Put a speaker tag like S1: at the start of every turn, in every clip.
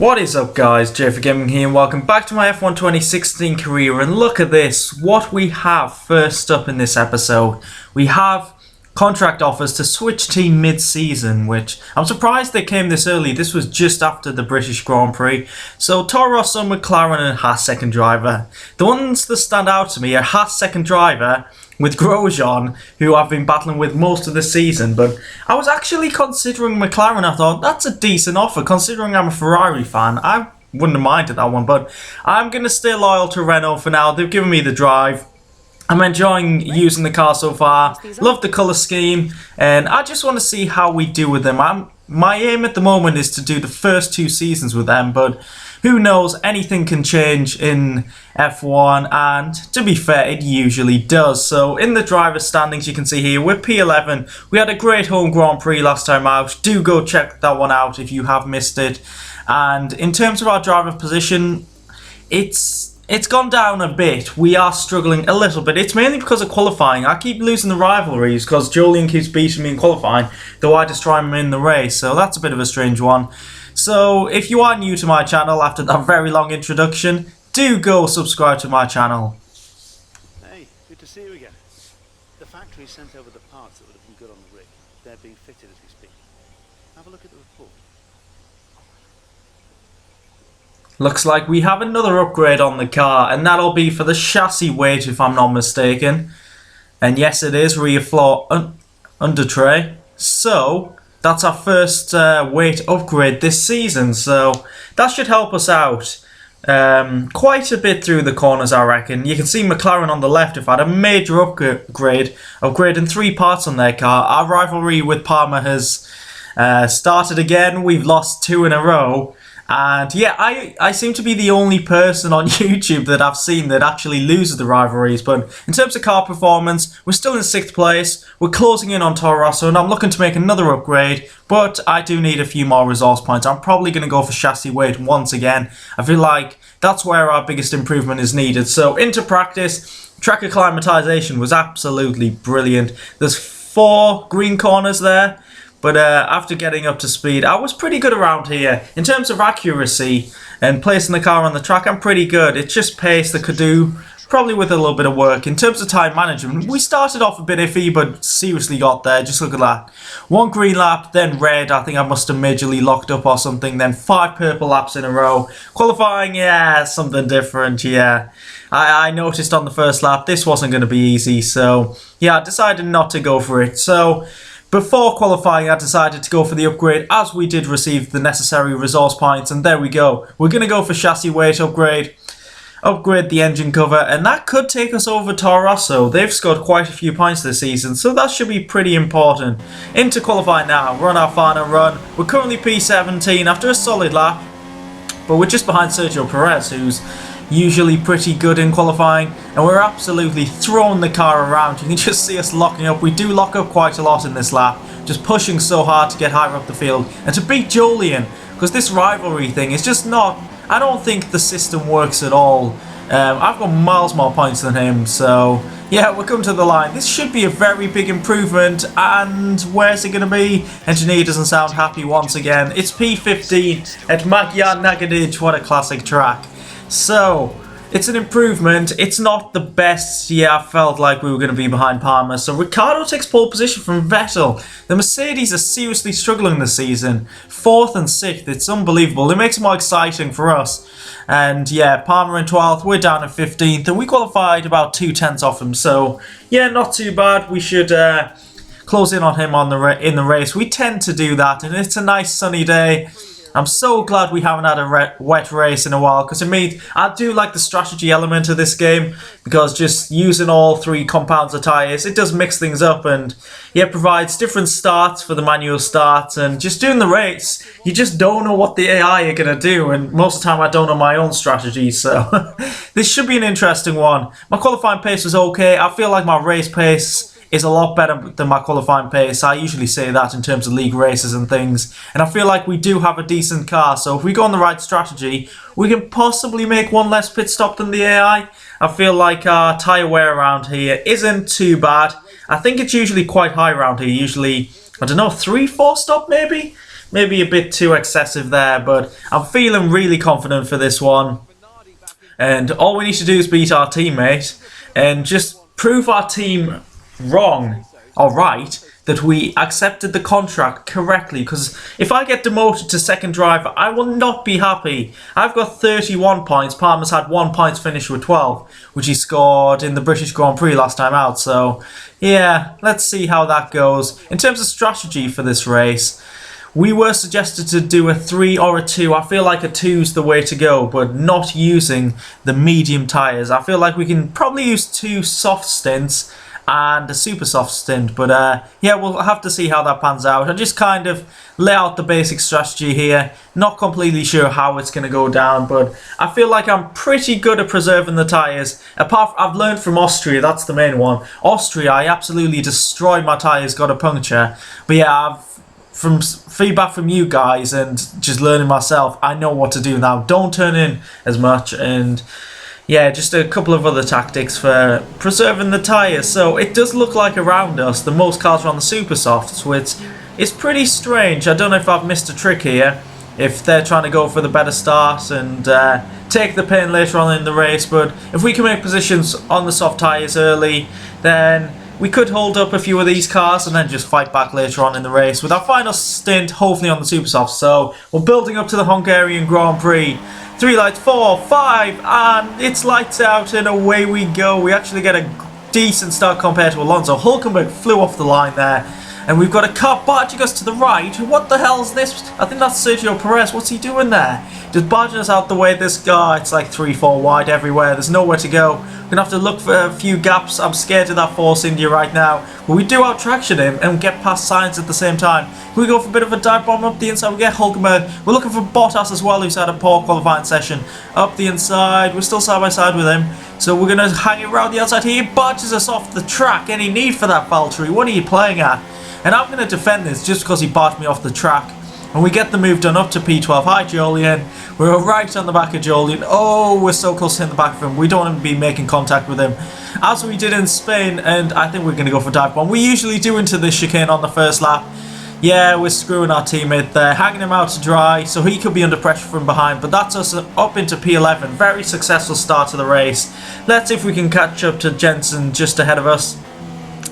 S1: What is up guys, JayFerGaming here and welcome back to my F1 2016 career, and look at this, what we have first up in this episode. We have contract offers to switch team mid-season, which I'm surprised they came this early. This was just after the British Grand Prix. So Toro Rosso, McLaren and Haas second driver. The ones that stand out to me are Haas second driver with Grosjean, who I've been battling with most of the season, but I was actually considering McLaren. I thought that's a decent offer considering I'm a Ferrari fan. I wouldn't have minded that one, but I'm going to stay loyal to Renault for now. They've given me the drive. I'm enjoying using the car so far, love the colour scheme, and I just want to see how we do with them. My aim at the moment is to do the first 2 seasons with them, but who knows, anything can change in F1, and to be fair, it usually does. So in the driver's standings, you can see here, we're P11. We had a great home Grand Prix last time out. Do go check that one out if you have missed it. And in terms of our driver position, it's gone down a bit. We are struggling a little bit. It's mainly because of qualifying. I keep losing the rivalries because Julian keeps beating me in qualifying, though I destroy him in the race. So that's a bit of a strange one. So if you are new to my channel after that very long introduction, do go subscribe to my channel.
S2: Hey, good to see you again. The factory sent over the parts that would have been good on the rig. They're being fitted as we speak. Have a look at the report.
S1: Looks like we have another upgrade on the car, and that'll be for the chassis weight if I'm not mistaken. And yes, it is rear floor under tray. So that's our first weight upgrade this season, so that should help us out quite a bit through the corners, I reckon. You can see McLaren on the left have had a major upgrade, upgrading 3 parts on their car. Our rivalry with Parma has started again. We've lost 2 in a row. And yeah, I seem to be the only person on YouTube that I've seen that actually loses the rivalries. But in terms of car performance, we're still in 6th place. We're closing in on Toro Rosso, and I'm looking to make another upgrade. But I do need a few more resource points. I'm probably going to go for chassis weight once again. I feel like that's where our biggest improvement is needed. So into practice, track acclimatization was absolutely brilliant. There's 4 green corners there. But after getting up to speed, I was pretty good around here. In terms of accuracy and placing the car on the track, I'm pretty good. It's just pace that could do, probably with a little bit of work. In terms of time management, we started off a bit iffy, but seriously got there. Just look at that. 1 green lap, then red. I think I must have majorly locked up or something. Then 5 purple laps in a row. Qualifying, yeah, something different, yeah. I noticed on the first lap, this wasn't going to be easy. So, yeah, I decided not to go for it. So before qualifying, I decided to go for the upgrade, as we did receive the necessary resource points, and there we go. We're going to go for chassis weight upgrade the engine cover, and that could take us over Toro Rosso. They've scored quite a few points this season, so that should be pretty important. Into qualifying now, we're on our final run. We're currently P17 after a solid lap, but we're just behind Sergio Perez, who's usually pretty good in qualifying, and we're absolutely throwing the car around. You can just see us locking up. We do lock up quite a lot in this lap, just pushing so hard to get higher up the field and to beat Julian, because this rivalry thing is just not, I don't think the system works at all. I've got miles more points than him, so yeah, we're coming to the line. This should be a very big improvement, and where's it going to be? Engineer doesn't sound happy once again. It's P15 at Magyar Nagadic. What a classic track. So, it's an improvement. It's not the best. Yeah, I felt like we were going to be behind Parma. So, Ricciardo takes pole position from Vettel. The Mercedes are seriously struggling this season. 4th and 6th. It's unbelievable. It makes it more exciting for us. And yeah, Parma in 12th. We're down at 15th. And we qualified about 2/10 off him. So, yeah, not too bad. We should close in on him in the race. We tend to do that. And it's a nice sunny day. I'm so glad we haven't had a wet race in a while, because it means I do like the strategy element of this game, because just using all 3 compounds of tyres, it does mix things up, and yeah, it provides different starts for the manual starts, and just doing the race, you just don't know what the AI are going to do, and most of the time I don't know my own strategy, so this should be an interesting one. My qualifying pace was okay. I feel like my race pace is a lot better than my qualifying pace. I usually say that in terms of league races and things. And I feel like we do have a decent car. So if we go on the right strategy, we can possibly make 1 less pit stop than the AI. I feel like our tyre wear around here isn't too bad. I think it's usually quite high around here. Usually, I don't know, 3-4 stop maybe? maybe a bit too excessive there, but I'm feeling really confident for this one. And all we need to do is beat our teammate and just prove our team wrong or right, that we accepted the contract correctly. Because if I get demoted to second driver, I will not be happy. I've got 31 points. Palmer's had 1 point finish with 12, which he scored in the British Grand Prix last time out. So yeah, let's see how that goes. In terms of strategy for this race, we were suggested to do a 3 or a 2. I feel like a 2's the way to go, but not using the medium tyres. I feel like we can probably use 2 soft stints and a super soft stint, but yeah, we'll have to see how that pans out. I just kind of lay out the basic strategy here. Not completely sure how it's going to go down, but I feel like I'm pretty good at preserving the tyres. Apart from, I've learned from Austria, that's the main one. Austria, I absolutely destroyed my tyres, got a puncture. But yeah, from feedback from you guys and just learning myself, I know what to do now. Don't turn in as much, and yeah, just a couple of other tactics for preserving the tyres. So it does look like around us the most cars are on the super softs, which is pretty strange. I don't know if I've missed a trick here, if they're trying to go for the better start and take the pain later on in the race. But if we can make positions on the soft tyres early, then we could hold up a few of these cars and then just fight back later on in the race with our final stint, hopefully on the super soft. So we're building up to the Hungarian Grand Prix. 3 lights, 4, 5, and it's lights out, and away we go. We actually get a decent start compared to Alonso. Hulkenberg flew off the line there, and we've got a car barging us to the right. What the hell is this? I think that's Sergio Perez. What's he doing there? Just barging us out the way. This guy, it's like 3-4 wide everywhere. There's nowhere to go. We're going to have to look for a few gaps. I'm scared of that Force India right now. But we do out-traction him and get past Sainz at the same time. We go for a bit of a dive bomb up the inside. We get Hulkenberg. We're looking for Bottas as well, who's had a poor qualifying session. Up the inside. We're still side by side with him. So we're going to hang it around the outside. He barges us off the track. Any need for that, Valtteri? What are you playing at? And I'm going to defend this just because he barged me off the track. And we get the move done up to P12. Hi, Jolien. We're right on the back of Jolien. Oh, we're so close to hitting the back of him. We don't want to be making contact with him, as we did in Spain. And I think we're going to go for dive bomb. We usually do into this chicane on the first lap. Yeah, we're screwing our teammate there, hanging him out to dry, so he could be under pressure from behind. But that's us up into P11. Very successful start to the race. Let's see if we can catch up to Jensen just ahead of us.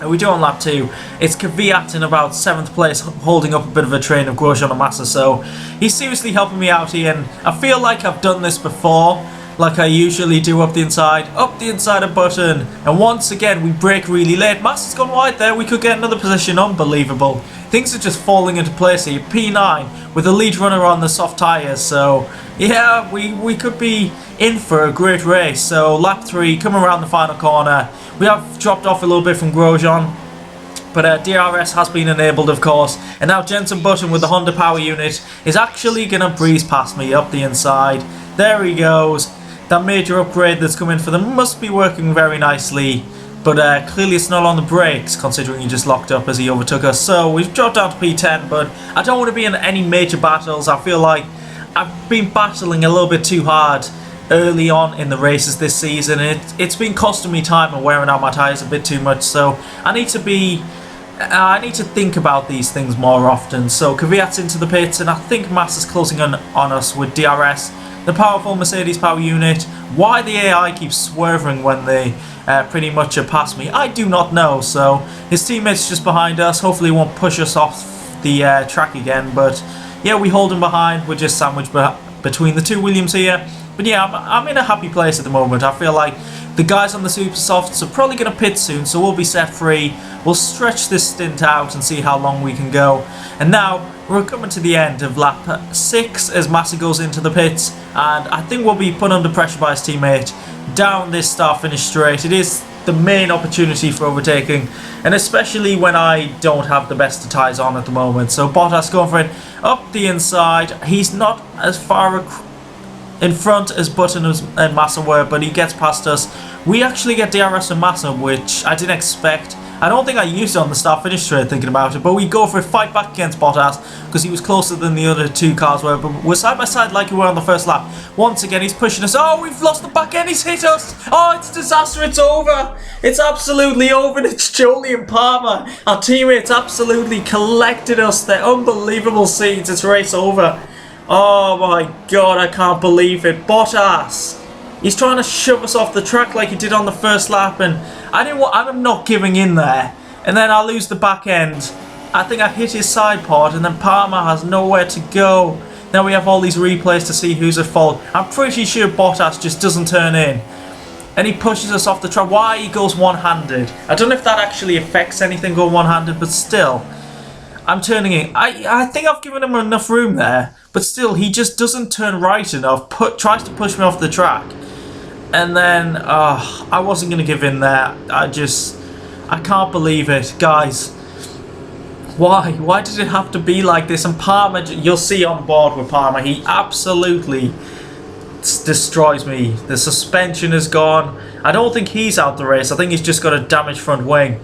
S1: And we do on lap 2. It's Kvyat in about 7th place, holding up a bit of a train of Grosjean and Massa. So he's seriously helping me out here, and I feel like I've done this before, like I usually do up the inside of Button. And once again, we brake really late. Massa's gone wide there. We could get another position. Unbelievable. Things are just falling into place here. P9 with the lead runner on the soft tyres. So yeah, we could be in for a great race. So lap 3, coming around the final corner. We have dropped off a little bit from Grosjean, but DRS has been enabled, of course. And now Jensen Button with the Honda power unit is actually going to breeze past me up the inside. There he goes. That major upgrade that's come in for them must be working very nicely. But clearly it's not on the brakes, considering he just locked up as he overtook us. So we've dropped down to P10, but I don't want to be in any major battles. I feel like I've been battling a little bit too hard early on in the races this season. It's been costing me time and wearing out my tyres a bit too much. So I need to think about these things more often. So Kvyat's into the pits, and I think Massa's closing on us with DRS. The powerful Mercedes power unit. Why the AI keeps swerving when they pretty much are past me, I do not know. So his teammate's just behind us. Hopefully he won't push us off the track again. But yeah, we hold him behind. We're just sandwiched between the two Williams here. But yeah, I'm in a happy place at the moment. I feel like the guys on the super softs are probably going to pit soon, so we'll be set free. We'll stretch this stint out and see how long we can go. And now we're coming to the end of lap 6 as Massa goes into the pits, and I think we'll be put under pressure by his teammate down this start-finish straight. It is the main opportunity for overtaking, and especially when I don't have the best of tyres on at the moment. So Bottas going for it up the inside. He's not as far in front as Button and Massa were, but he gets past us. We actually get DRS and Massa, which I didn't expect. I don't think I used it on the start-finish straight thinking about it, but we go for a fight back against Bottas because he was closer than the other two cars were, but we're side by side like we were on the first lap. Once again, he's pushing us. Oh, we've lost the back end. He's hit us. Oh, it's a disaster. It's over. It's absolutely over. And it's Julian Palmer. Our teammates absolutely collected us. They're unbelievable scenes. It's race over. Oh my god, I can't believe it. Bottas. He's trying to shove us off the track like he did on the first lap, and I'm not giving in there. And then I lose the back end. I think I hit his side pod, and then Palmer has nowhere to go. Now we have all these replays to see who's at fault. I'm pretty sure Bottas just doesn't turn in. And he pushes us off the track. Why he goes one-handed? I don't know if that actually affects anything going one-handed, but still. I'm turning in. I think I've given him enough room there, but still, he just doesn't turn right enough. Tries to push me off the track. And then, I wasn't going to give in there. I can't believe it. Guys, why? Why did it have to be like this? And Palmer, you'll see on board with Palmer, he absolutely destroys me. The suspension is gone. I don't think he's out the race. I think he's just got a damaged front wing.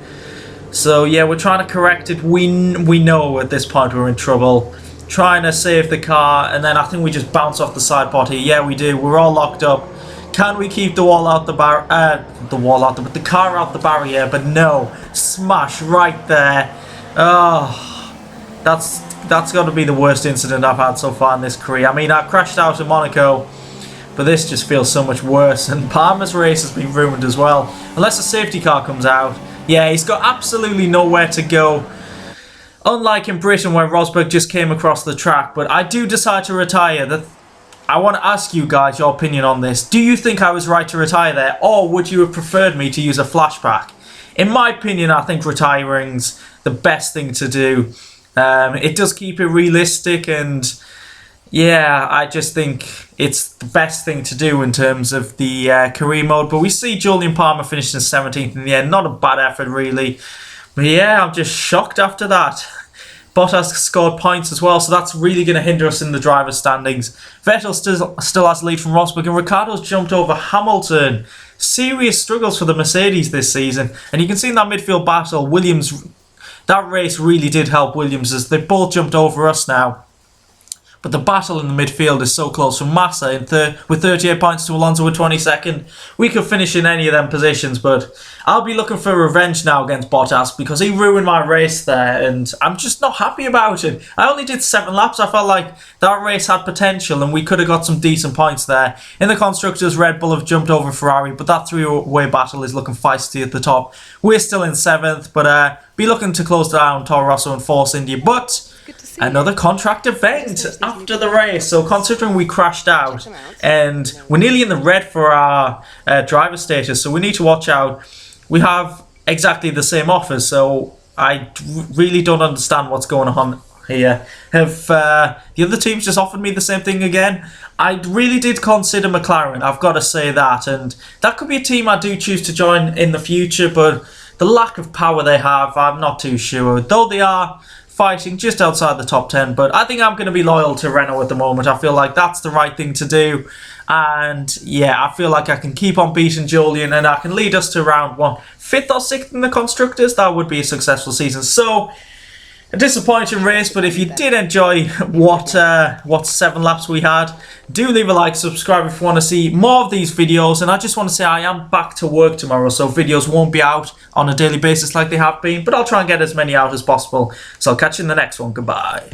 S1: So yeah, we're trying to correct it. We know at this point we're in trouble. Trying to save the car, and then I think we just bounce off the side pod here. Yeah, we do. We're all locked up. Can we keep the car out the barrier? But no, smash right there. Oh, that's got to be the worst incident I've had so far in this career. I mean, I crashed out in Monaco, but this just feels so much worse. And Palmer's race has been ruined as well, unless a safety car comes out. Yeah, he's got absolutely nowhere to go. Unlike in Britain where Rosberg just came across the track. But I do decide to retire. I want to ask you guys your opinion on this. Do you think I was right to retire there, or would you have preferred me to use a flashback? In my opinion, I think retiring's the best thing to do. It does keep it realistic, and yeah, I just think it's the best thing to do in terms of the career mode. But we see Julian Palmer finishing 17th in the end. Not a bad effort, really. But yeah, I'm just shocked after that. Bottas scored points as well, so that's really going to hinder us in the driver's standings. Vettel still has the lead from Rosberg, and Ricciardo's jumped over Hamilton. Serious struggles for the Mercedes this season. And you can see in that midfield battle, that race really did help Williams as they both jumped over us now. But the battle in the midfield is so close from Massa with 38 points to Alonso with 22nd. We could finish in any of them positions, but I'll be looking for revenge now against Bottas because he ruined my race there, and I'm just not happy about it. I only did 7 laps. I felt like that race had potential and we could have got some decent points there. In the Constructors, Red Bull have jumped over Ferrari, but that three-way battle is looking feisty at the top. We're still in 7th, but be looking to close down Toro Rosso and Force India, but another contract event after the race. So considering we crashed out and we're nearly in the red for our driver status, so we need to watch out. We have exactly the same offers, so I really don't understand what's going on here. Have the other teams just offered me the same thing again? I really did consider McLaren, I've got to say that, and that could be a team I do choose to join in the future, but the lack of power they have, I'm not too sure. Though they are fighting just outside the top 10, but I think I'm going to be loyal to Renault at the moment. I feel like that's the right thing to do, and yeah, I feel like I can keep on beating Julian and I can lead us to round 5th or 6th in the Constructors. That would be a successful season. So a disappointing race, but if you did enjoy what 7 laps we had, do leave a like, subscribe if you want to see more of these videos, and I just want to say I am back to work tomorrow, so videos won't be out on a daily basis like they have been, but I'll try and get as many out as possible. So I'll catch you in the next one. Goodbye.